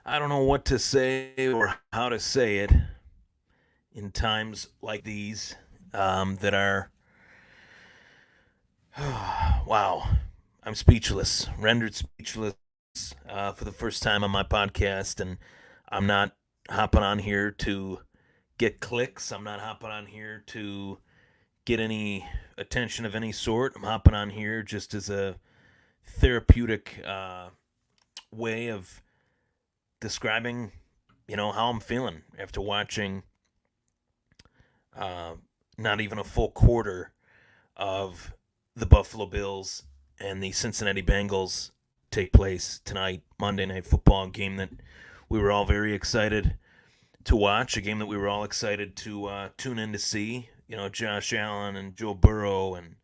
I don't know what to say or how to say it in times like these that are, wow, I'm speechless, rendered speechless for the first time on my podcast. And I'm not hopping on here to get clicks. I'm not hopping on here to get any attention of any sort. I'm hopping on here just as a therapeutic way of describing, how I'm feeling after watching uh, not even a full quarter of the Buffalo Bills and the Cincinnati Bengals take place tonight, Monday Night Football, a game that we were all very excited to watch, a game that we were all excited to tune in to see. Josh Allen and Joe Burrow and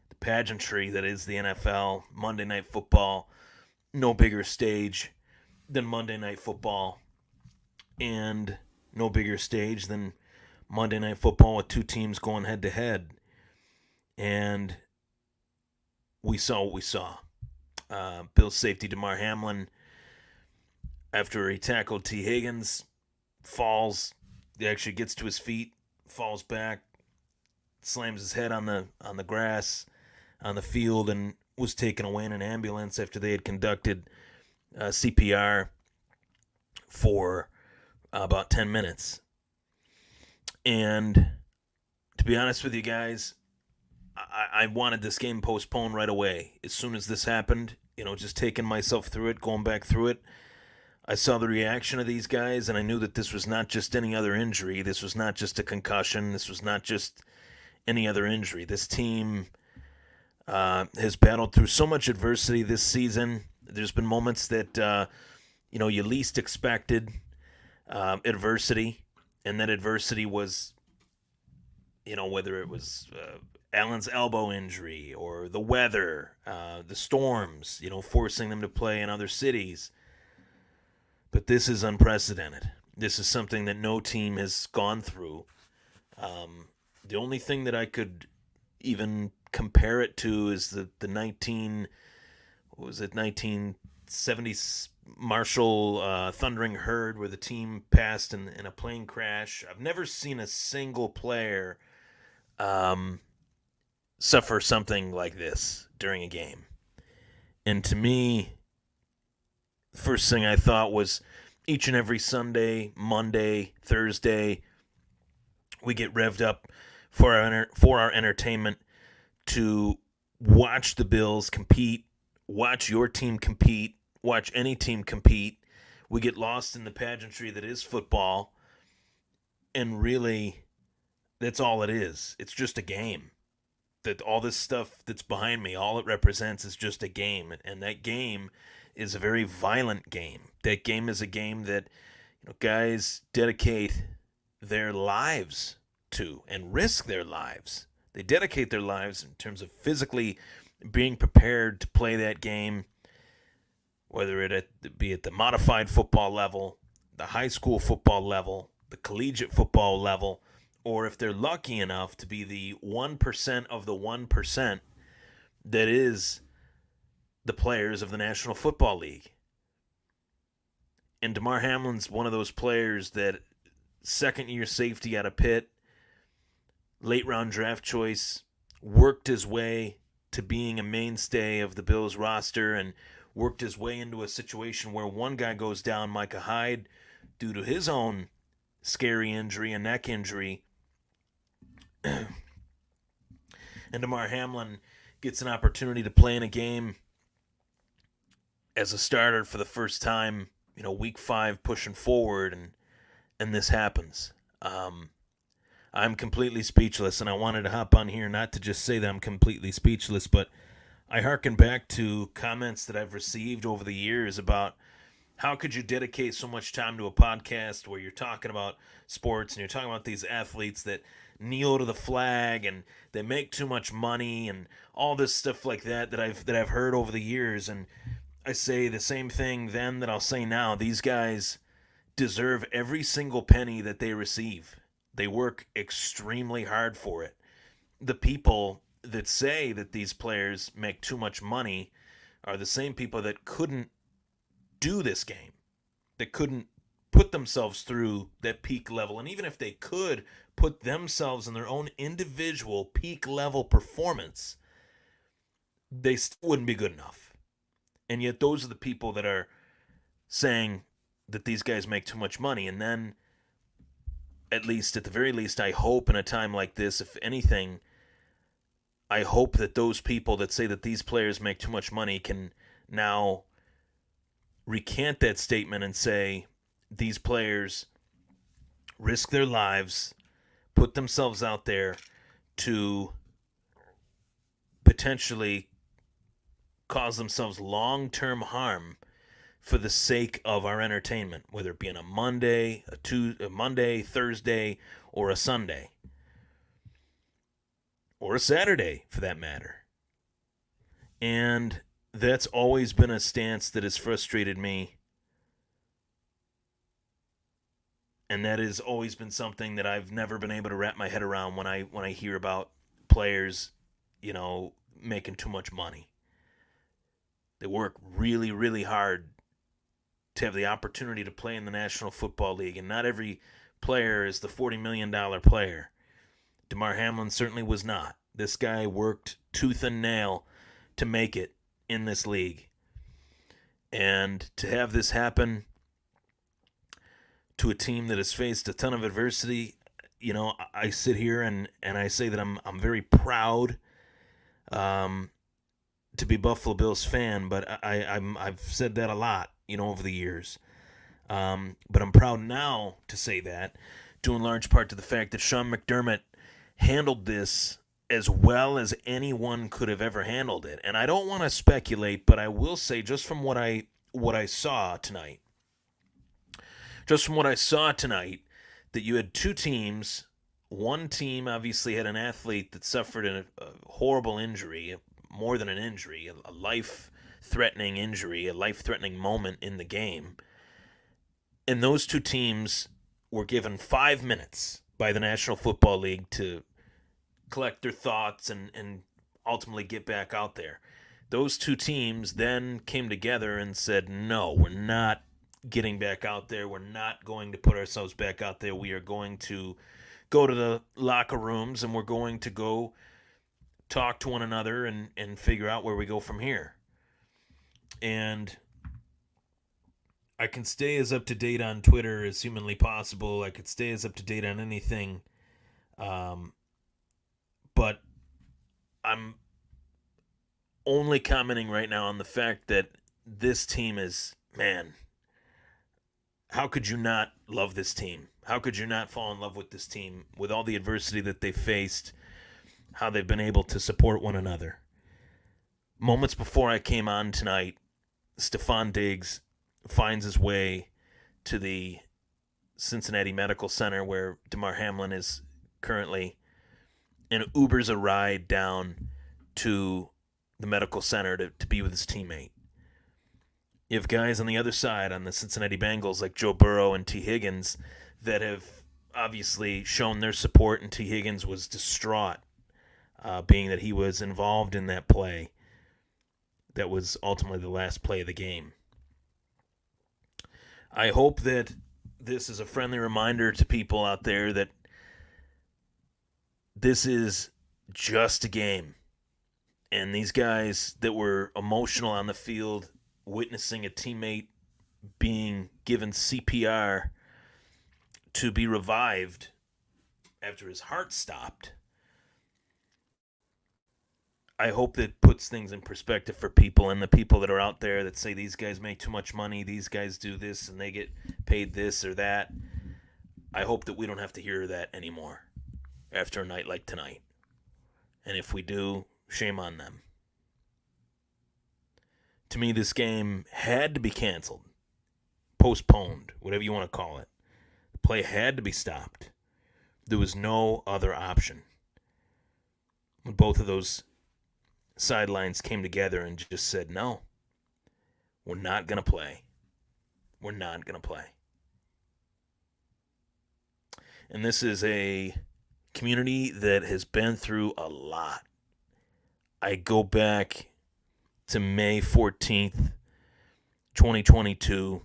the pageantry that is the NFL, Monday Night Football, no bigger stage than Monday Night Football, and no bigger stage than Monday Night Football with two teams going head to head. And we saw what we saw. Bill's safety, Damar Hamlin, after he tackled T. Higgins, falls. He actually gets to his feet, falls back, slams his head on the grass on the field, and was taken away in an ambulance after they had conducted CPR for about 10 minutes. And to be honest with you guys, I wanted this game postponed right away. As soon as this happened, just taking myself through it, going back through it, I saw the reaction of these guys, and I knew that this was not just any other injury. This was not just a concussion. This was not just any other injury. This team has battled through so much adversity this season. There's been moments that, you least expected adversity, and that adversity was, whether it was Allen's elbow injury or the weather, the storms, forcing them to play in other cities. But this is unprecedented. This is something that no team has gone through. The only thing that I could even compare it to is the 19 what was it 1970 Marshall Thundering Herd, where the team passed in a plane crash. I've never seen a single player um, suffer something like this during a game. And to me, the first thing I thought was each and every Sunday, Monday, Thursday, we get revved up for our entertainment to watch the Bills compete, watch your team compete, watch any team compete. We get lost in the pageantry that is football, and really, that's all it is. It's just a game. That all this stuff that's behind me, all it represents is just a game, and that game is a very violent game. That game is a game that guys dedicate their lives to and risk their lives. They dedicate their lives in terms of physically being prepared to play that game, whether it be at the modified football level, the high school football level, the collegiate football level, or if they're lucky enough to be the 1% of the 1% that is the players of the National Football League. And Damar Hamlin's one of those players that second year safety out of Pitt, late round draft choice, worked his way to being a mainstay of the Bills roster and worked his way into a situation where one guy goes down, Micah Hyde, due to his own scary injury, a neck injury. And Damar Hamlin gets an opportunity to play in a game as a starter for the first time, week 5 pushing forward, and this happens. I'm completely speechless, and I wanted to hop on here not to just say that I'm completely speechless, but I hearken back to comments that I've received over the years about how could you dedicate so much time to a podcast where you're talking about sports and you're talking about these athletes that kneel to the flag and they make too much money and all this stuff like that I've heard over the years. And I say the same thing then that I'll say now. These guys deserve every single penny that they receive. They work extremely hard for it. The people that say that these players make too much money are the same people that couldn't do this game. that couldn't put themselves through that peak level. And even if they could put themselves in their own individual peak level performance, they still wouldn't be good enough. And yet those are the people that are saying that these guys make too much money. And then, at the very least, I hope in a time like this, if anything, I hope that those people that say that these players make too much money can now recant that statement and say these players risk their lives, put themselves out there to potentially cause themselves long-term harm for the sake of our entertainment, whether it be on a Monday, a Monday, Thursday, or a Sunday, or a Saturday, for that matter. And that's always been a stance that has frustrated me. And that has always been something that I've never been able to wrap my head around when I hear about players, making too much money. They work really, really hard to have the opportunity to play in the National Football League, and not every player is the $40 million player. Damar Hamlin certainly was not. This guy worked tooth and nail to make it in this league. And to have this happen to a team that has faced a ton of adversity, I sit here and I say that I'm very proud to be Buffalo Bills fan, but I've said that a lot, over the years. But I'm proud now to say that, due in large part to the fact that Sean McDermott handled this as well as anyone could have ever handled it. And I don't want to speculate, but I will say, just from what I saw tonight, that you had two teams. One team obviously had an athlete that suffered a horrible injury, more than an injury, a life-threatening injury, a life-threatening moment in the game. And those two teams were given 5 minutes by the National Football League to collect their thoughts and ultimately get back out there. Those two teams then came together and said, no, we're not getting back out there. We're not going to put ourselves back out there. We are going to go to the locker rooms and we're going to go talk to one another and figure out where we go from here. And I can stay as up to date on Twitter as humanly possible. I could stay as up to date on anything. But I'm only commenting right now on the fact that this team is, man, how could you not love this team? How could you not fall in love with this team with all the adversity that they faced, how they've been able to support one another? Moments before I came on tonight, Stephon Diggs finds his way to the Cincinnati Medical Center where Damar Hamlin is currently, and Ubers a ride down to the medical center to be with his teammate. You have guys on the other side, on the Cincinnati Bengals, like Joe Burrow and T. Higgins, that have obviously shown their support, and T. Higgins was distraught, being that he was involved in that play that was ultimately the last play of the game. I hope that this is a friendly reminder to people out there that this is just a game. And these guys that were emotional on the field, witnessing a teammate being given CPR to be revived after his heart stopped, I hope that puts things in perspective for people, and the people that are out there that say these guys make too much money, these guys do this, and they get paid this or that. I hope that we don't have to hear that anymore after a night like tonight. And if we do, shame on them. To me, this game had to be canceled, postponed, whatever you want to call it. The play had to be stopped. There was no other option. When both of those sidelines came together and just said, no, we're not going to play. We're not going to play. And this is a community that has been through a lot. I go back to May 14th, 2022,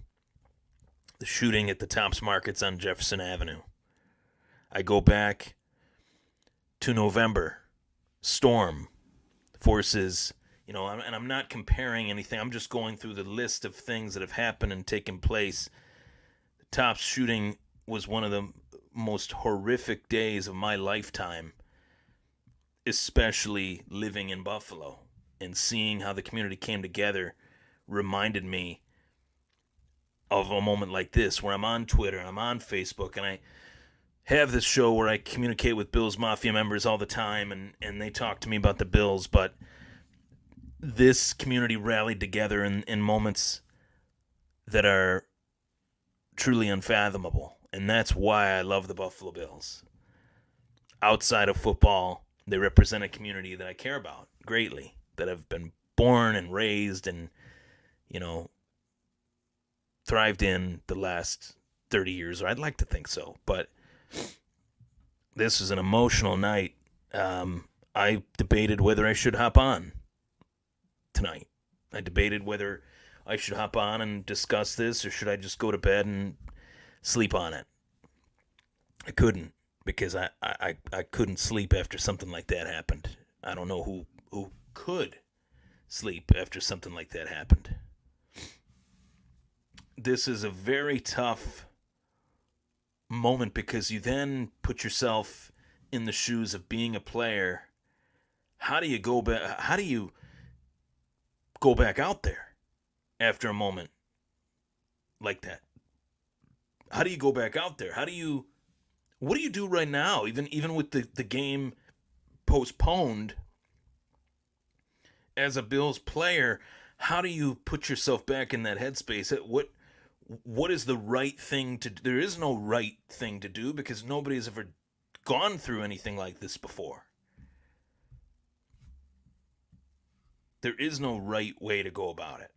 the shooting at the Tops Markets on Jefferson Avenue. I go back to November, storm, forces, and I'm not comparing anything. I'm just going through the list of things that have happened and taken place. The Tops shooting was one of the most horrific days of my lifetime, especially living in Buffalo and seeing how the community came together reminded me of a moment like this where I'm on Twitter and I'm on Facebook and I have this show where I communicate with Bills Mafia members all the time and they talk to me about the Bills, but this community rallied together in moments that are truly unfathomable, and that's why I love the Buffalo Bills. Outside of football, they represent a community that I care about greatly, that I've been born and raised and, thrived in the last 30 years, or I'd like to think so. But this is an emotional night. I debated whether I should hop on tonight. I debated whether I should hop on and discuss this or should I just go to bed and sleep on it. I couldn't because I couldn't sleep after something like that happened. I don't know who could sleep after something like that happened. This is a very tough moment because you then put yourself in the shoes of being a player. How do you go back? How do you go back out there after a moment like that? How do you go back out there? What do you do right now? Even with the game postponed, as a Bills player, how do you put yourself back in that headspace? What is the right thing to do? There is no right thing to do because nobody has ever gone through anything like this before. There is no right way to go about it.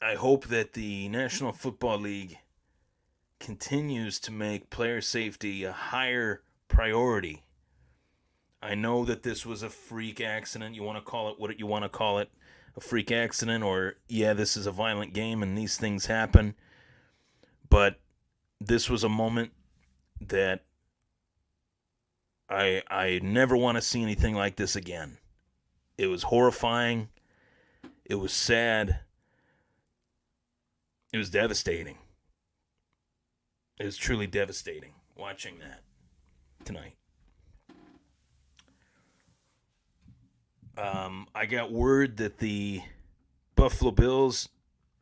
I hope that the National Football League continues to make player safety a higher priority. I know that this was a freak accident. You want to call it what you want to call it, a freak accident, or this is a violent game and these things happen. But this was a moment that I never want to see anything like this again. It was horrifying. It was sad. It was devastating. It was truly devastating watching that tonight. I got word that the Buffalo Bills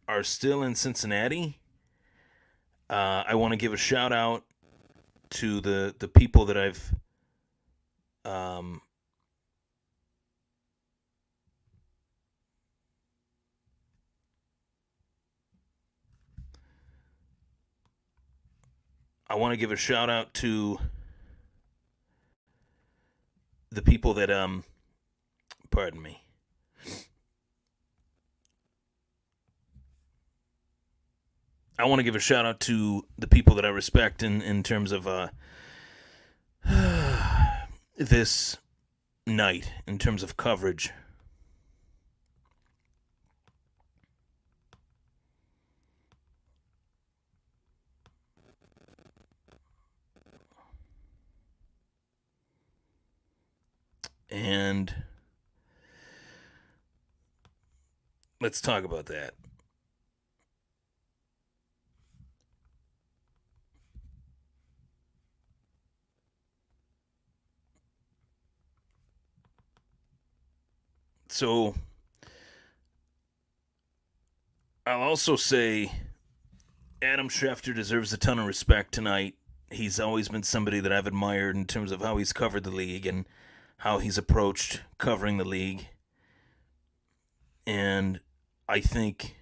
are still in Cincinnati. I want to give a shout out to the people that I've I want to give a shout out to the people that pardon me. I want to give a shout out to the people that I respect in terms of this night, in terms of coverage. And let's talk about that. So, I'll also say Adam Schefter deserves a ton of respect tonight. He's always been somebody that I've admired in terms of how he's covered the league and how he's approached covering the league. And I think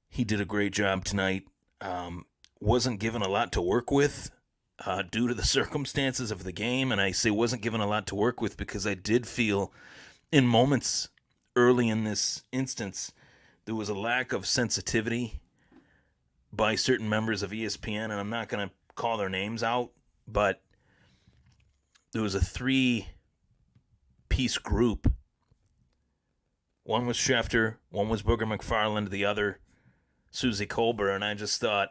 he did a great job tonight. Wasn't given a lot to work with due to the circumstances of the game. And I say wasn't given a lot to work with because I did feel in moments early in this instance there was a lack of sensitivity by certain members of ESPN. And I'm not going to call their names out, but there was a three-piece group. One was Schefter, one was Booger McFarland, the other Susie Colbert, and I just thought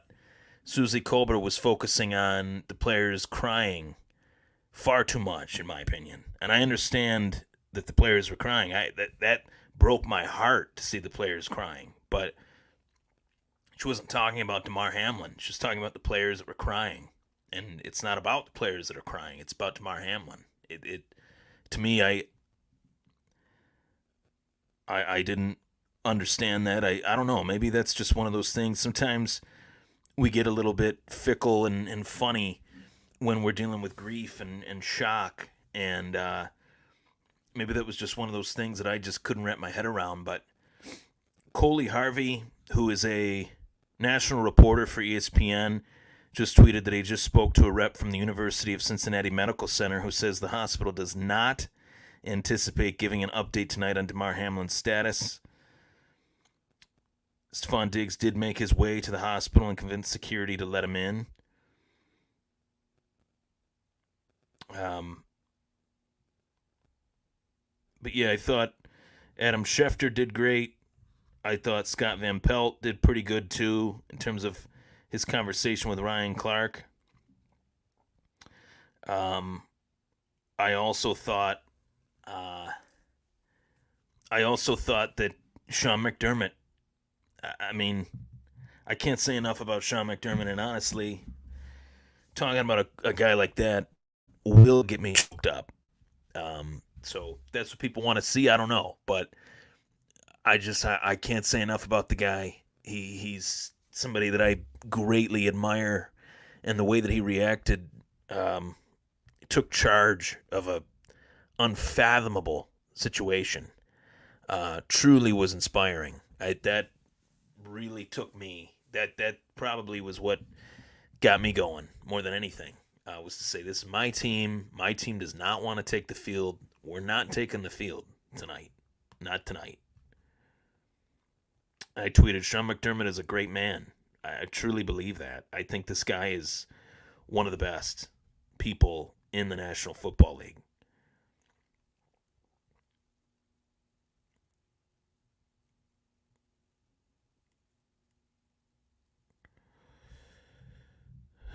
Susie Colbert was focusing on the players crying far too much, in my opinion. And I understand that the players were crying. That broke my heart to see the players crying. But she wasn't talking about Damar Hamlin. She was talking about the players that were crying. And it's not about the players that are crying. It's about Damar Hamlin. It to me, I didn't understand that. I don't know. Maybe that's just one of those things. Sometimes we get a little bit fickle and funny when we're dealing with grief and shock. And maybe that was just one of those things that I just couldn't wrap my head around. But Coley Harvey, who is a national reporter for ESPN, just tweeted that he just spoke to a rep from the University of Cincinnati Medical Center who says the hospital does not anticipate giving an update tonight on Damar Hamlin's status. Stephon Diggs did make his way to the hospital and convinced security to let him in. But yeah, I thought Adam Schefter did great. I thought Scott Van Pelt did pretty good too in terms of his conversation with Ryan Clark. I also thought that Sean McDermott. I mean, I can't say enough about Sean McDermott, and honestly, talking about a guy like that will get me hooked up. So that's what people want to see. I don't know, but I can't say enough about the guy. He's somebody that I greatly admire, and the way that he reacted, took charge of a unfathomable situation. Truly was inspiring. That really took me. That probably was what got me going more than anything. Was to say, this is my team. My team does not want to take the field. We're not taking the field tonight. Not tonight. I tweeted, Sean McDermott is a great man. I truly believe that. I think this guy is one of the best people in the National Football League.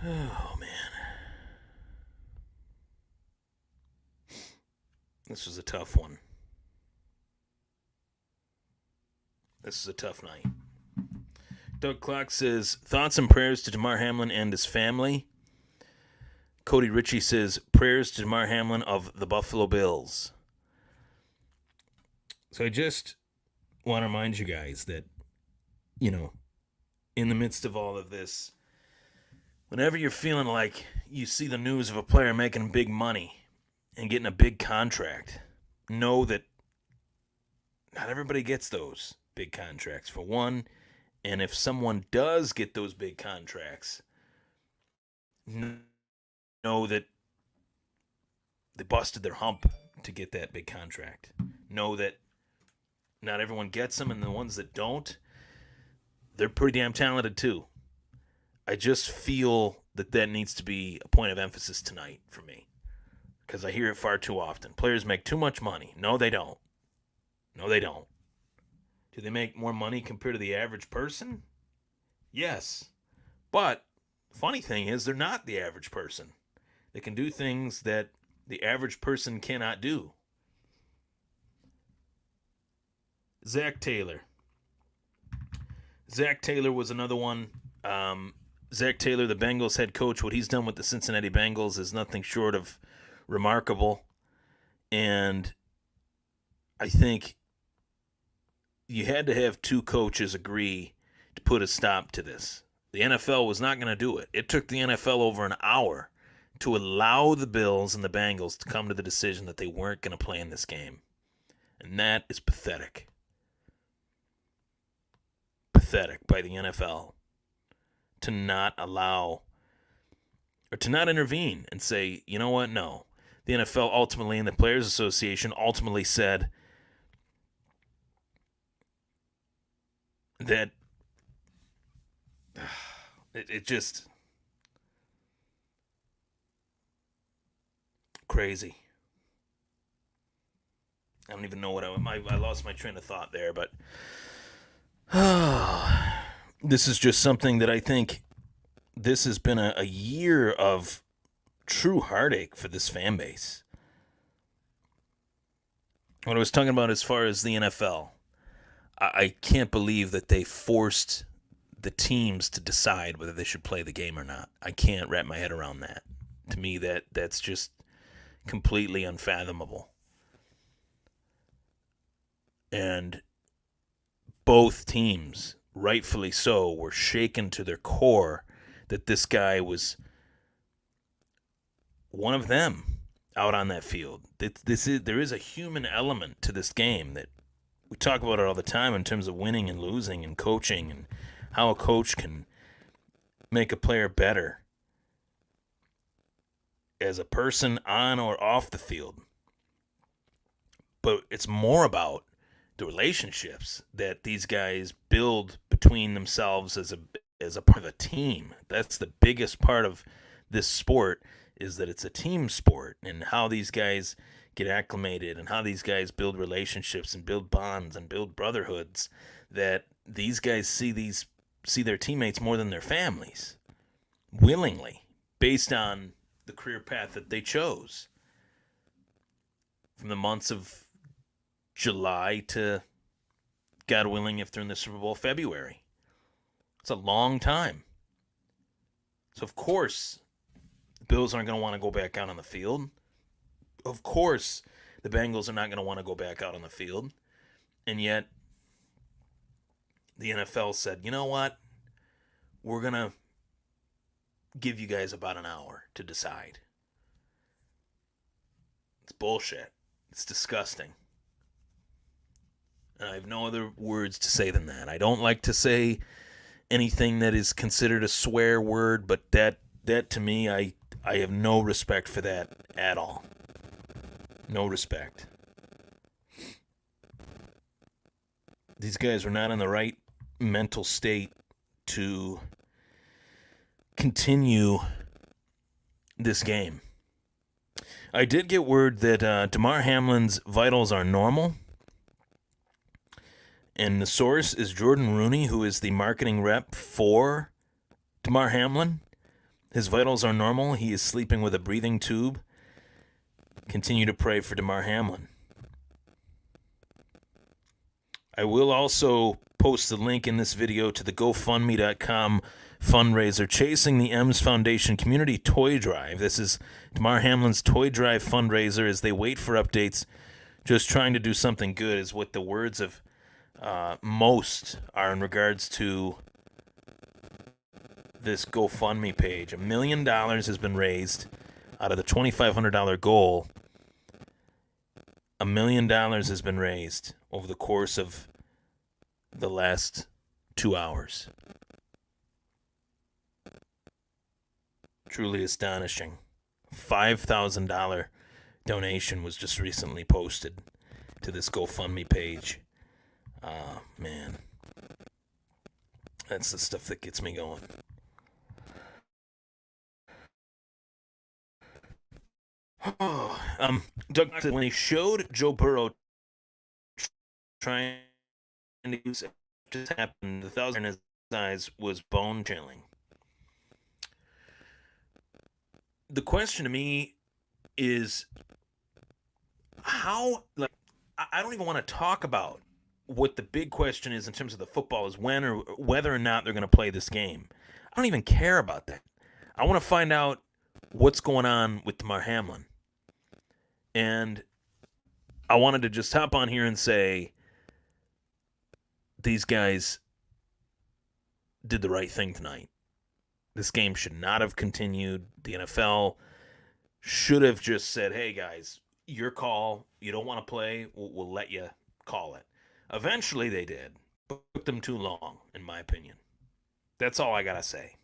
Oh, man. This was a tough one. This is a tough night. Doug Clark says, thoughts and prayers to Damar Hamlin and his family. Cody Ritchie says, prayers to Damar Hamlin of the Buffalo Bills. So I just want to remind you guys that, in the midst of all of this, whenever you're feeling like you see the news of a player making big money and getting a big contract, know that not everybody gets those big contracts, for one. And if someone does get those big contracts, know that they busted their hump to get that big contract. Know that not everyone gets them, and the ones that don't, they're pretty damn talented too. I just feel that needs to be a point of emphasis tonight for me, because I hear it far too often. Players make too much money. No, they don't. No, they don't. Do they make more money compared to the average person? Yes. But the funny thing is, they're not the average person. They can do things that the average person cannot do. Zach Taylor. Zach Taylor was another one. Zach Taylor, the Bengals head coach, what he's done with the Cincinnati Bengals is nothing short of remarkable. And I think you had to have two coaches agree to put a stop to this. The NFL was not going to do it. It took the NFL over an hour to allow the Bills and the Bengals to come to the decision that they weren't going to play in this game. And that is pathetic. Pathetic by the NFL to not allow or to not intervene and say, you know what, no. The NFL ultimately and the Players Association ultimately said that it just Crazy. I don't even know what I lost my train of thought there, but this is just something that I think this has been a year of true heartache for this fan base. What I was talking about as far as the NFL, I can't believe that they forced the teams to decide whether they should play the game or not. I can't wrap my head around that. To me, that's just completely unfathomable. And both teams, rightfully so, were shaken to their core that this guy was one of them out on that field. There is a human element to this game that we talk about it all the time in terms of winning and losing and coaching and how a coach can make a player better as a person on or off the field. But it's more about the relationships that these guys build between themselves as a part of a team. That's the biggest part of this sport, is that it's a team sport, and how these guys get acclimated and how these guys build relationships and build bonds and build brotherhoods, that these guys see their teammates more than their families, willingly, based on the career path that they chose. From the months of July to, God willing, if they're in the Super Bowl, February. It's a long time. So, of course, the Bills aren't going to want to go back out on the field. Of course, the Bengals are not going to want to go back out on the field. And yet, the NFL said, you know what? We're going to give you guys about an hour to decide. It's bullshit. It's disgusting. And I have no other words to say than that. I don't like to say anything that is considered a swear word, but that to me, I have no respect for that at all. No respect. These guys were not in the right mental state to continue this game. I did get word that Damar Hamlin's vitals are normal. And the source is Jordan Rooney, who is the marketing rep for Damar Hamlin. His vitals are normal. He is sleeping with a breathing tube. Continue to pray for Damar Hamlin. I will also post the link in this video to the GoFundMe.com fundraiser, Chasing the M's Foundation Community Toy Drive. This is Damar Hamlin's Toy Drive fundraiser as they wait for updates. Just trying to do something good is what the words of most are in regards to this GoFundMe page. $1 million has been raised out of the $2,500 goal. $1 million has been raised over the course of the last 2 hours. Truly astonishing. $5,000 donation was just recently posted to this GoFundMe page. Man. That's the stuff that gets me going. Doug, when he showed Joe Burrow trying to use it, just happened, the thousand in his eyes was bone chilling. The question to me is how, like, I don't even want to talk about what the big question is in terms of the football is when or whether or not they're going to play this game. I don't even care about that. I want to find out what's going on with Damar Hamlin. And I wanted to just hop on here and say these guys did the right thing tonight. This game should not have continued. The NFL should have just said, hey, guys, your call. You don't want to play. We'll let you call it. Eventually they did. But it took them too long, in my opinion. That's all I got to say.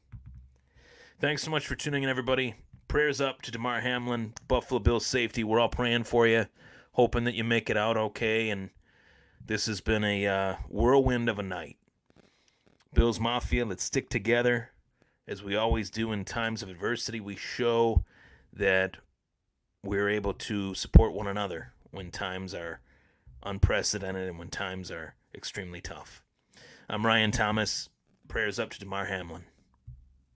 Thanks so much for tuning in, everybody. Prayers up to Damar Hamlin, Buffalo Bills safety. We're all praying for you, hoping that you make it out okay. And this has been a whirlwind of a night. Bills Mafia, let's stick together. As we always do in times of adversity, we show that we're able to support one another when times are unprecedented and when times are extremely tough. I'm Ryan Thomas. Prayers up to Damar Hamlin.